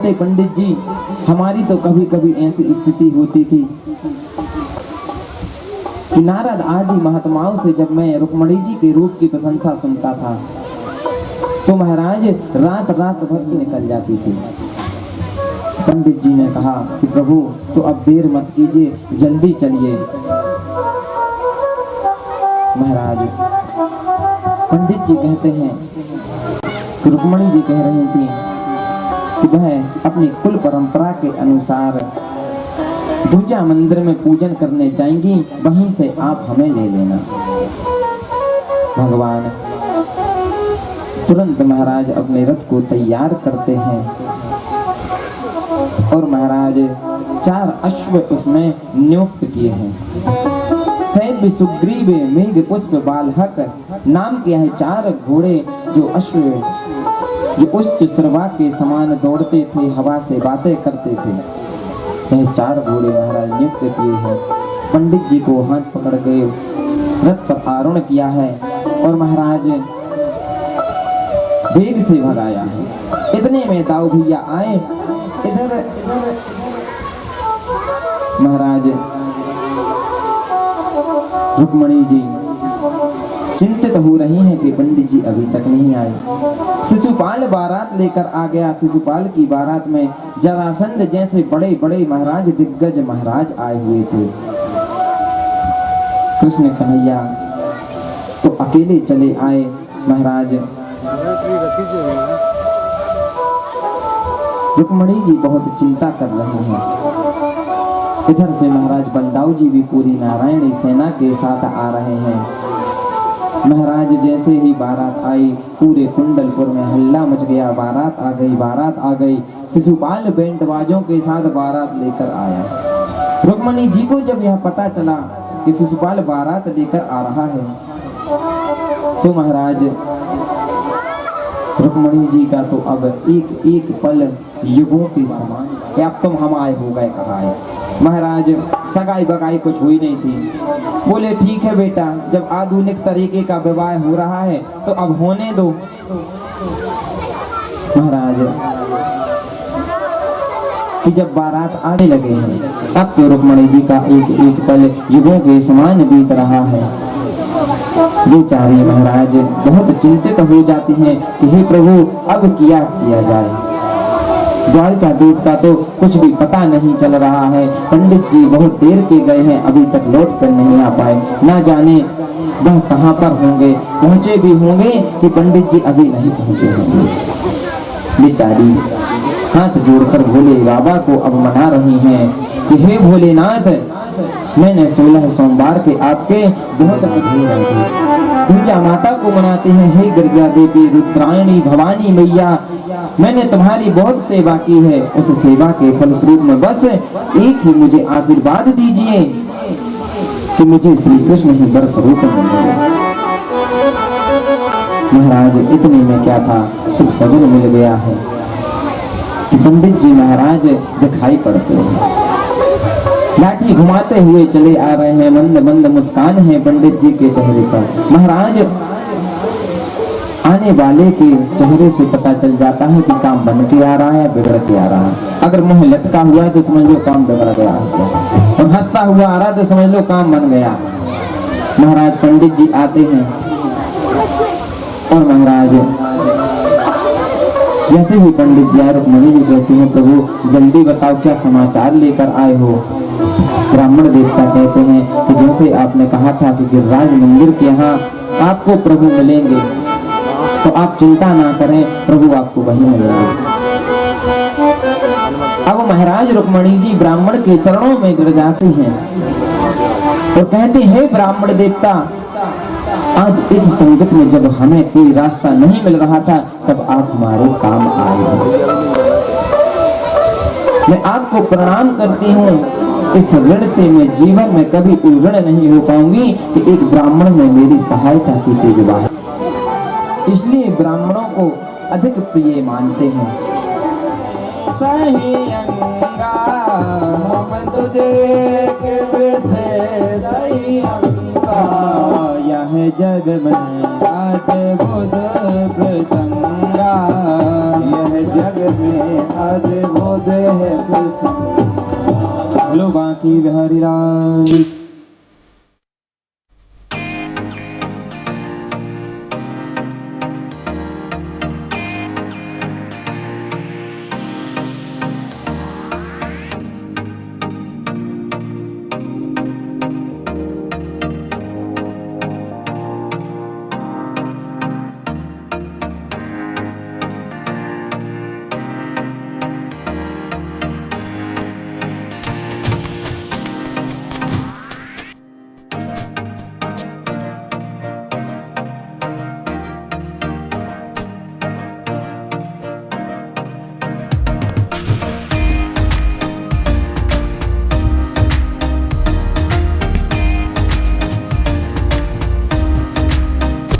पंडित जी, हमारी तो कभी कभी ऐसी स्थिति होती थी कि नारद आदि महात्माओं से जब मैं रुक्मणी जी के रूप की प्रशंसा सुनता था तो महाराज रात रात भर की निकल जाती थी। पंडित जी ने कहा कि प्रभु तो अब देर मत कीजिए, जल्दी चलिए। महाराज पंडित जी कहते हैं कि रुक्मणी जी कह रही थी कि वह अपनी कुल परंपरा के अनुसार गिरजा मंदिर में पूजन करने जाएंगी, वहीं से आप हमें ले लेना। भगवान तुरंत महाराज अपने रथ को तैयार करते हैं और महाराज 4 अश्व उसमें नियुक्त किए हैं। सैब सुग्रीव मेघ पुष्प बालहक नाम के है 4 घोड़े जो अश्व जो उच्च श्रवा के समान दौड़ते थे, हवा से बातें करते थे। यह 4 घोड़े महाराज नियुक्त किए हैं। पंडित जी को हाथ पकड़ गए, रथ पर आरोहण किया है और महाराज वेग से भगाया है। इतने में दाऊ भैया आए। इधर महाराज रुक्मणी जी चिंतित हो रही हैं कि पंडित जी अभी तक नहीं आए। शिशुपाल बारात लेकर आ गया। शिशुपाल की बारात में जरासंध जैसे बड़े बड़े महाराज दिग्गज महाराज आए हुए थे। कृष्ण कन्हैया तो अकेले चले आए। महाराज रुक्मणी जी बहुत चिंता कर रहे हैं। इधर से महाराज बलदाऊ जी भी पूरी नारायणी सेना के साथ आ रहे हैं। महाराज जैसे ही बारात आई, पूरे कुंडलपुर में हल्ला मच गया। बारात आ गई, बारात आ गई। शिशुपाल बैंड बाजों के साथ बारात लेकर आया। रुक्मणी जी को जब यह पता चला कि शिशुपाल बारात लेकर आ रहा है तो महाराज रुक्मणी जी का तो अब एक एक पल युगों के समान कि अब तुम हम आए हो गए कहा है। महाराज सगाई बगाई कुछ हुई नहीं थी। बोले ठीक है बेटा, जब आधुनिक तरीके का विवाह हो रहा है तो अब होने दो। महाराज कि जब बारात आने लगे हैं अब तो रुक्मणी जी का एक एक पल युगों के समान बीत रहा है। बेचारी महाराज बहुत चिंतित हो जाती हैं कि हे प्रभु अब क्या किया जाए। द्वारका देश का तो कुछ भी पता नहीं चल रहा है। पंडित जी बहुत देर के गए हैं, अभी तक लौट कर नहीं आ पाए। ना जाने वह कहाँ पर होंगे, पहुँचे भी होंगे कि पंडित जी अभी नहीं पहुँचे होंगे। बेचारी हाथ जोड़कर भोले बाबा को अब मना रही हैं कि हे भोलेनाथ, मैंने 16 सोमवार के आपके बहुत गिरजा माता को मनाते हैं। हे गिरजा देवी रुद्रायणी भवानी मैया, मैंने तुम्हारी बहुत सेवा की है। उस सेवा के फलस्वरूप में बस एक ही मुझे आशीर्वाद दीजिए कि मुझे श्री कृष्ण ही वर स्वरूप मिले। महाराज इतने में क्या था, शुभ सगुन मिल गया है कि पंडित जी महाराज दिखाई पड़ते हैं। लाठी घुमाते हुए चले आ रहे हैं। मंद मंद मुस्कान है पंडित जी के चेहरे पर। महाराज आने वाले के चेहरे से पता चल जाता है कि काम बन के आ रहा है, बिगड़ के आ रहा है। अगर मुंह लटका हुआ है तो समझ लो काम बिगड़ गया, और हंसता हुआ आ रहा है तो समझ लो काम बन गया। महाराज पंडित जी आते हैं और महाराज जैसे ही पंडित जी आए, रुक्मणी जी कहती हैं प्रभु जल्दी बताओ क्या समाचार लेकर आए हो। ब्राह्मण देवता कहते हैं कि जैसे आपने कहा था कि गिरिराज मंदिर के यहाँ आपको प्रभु मिलेंगे तो आप चिंता ना करें, प्रभु आपको वहीं मिलेंगे। अब महाराज रुक्मणी जी ब्राह्मण के चरणों में गिर जाती हैं और कहते हैं ब्राह्मण देवता, आज इस संकट में जब हमें कोई रास्ता नहीं मिल रहा था तब आप हमारे काम आए। मैं आपको प्रणाम करती हूँ। इस ऋण से मैं जीवन में कभी ऋण नहीं हो पाऊंगी कि एक ब्राह्मण ने मेरी सहायता की थी विवाह, इसलिए ब्राह्मणों को अधिक प्रिय मानते हैं। सही अंगा हम तुझे से सही अंगा, यह जग में अद्भुत प्रसंगा, यह जग में अद्भुत देह बोलो बांके बिहारी लाल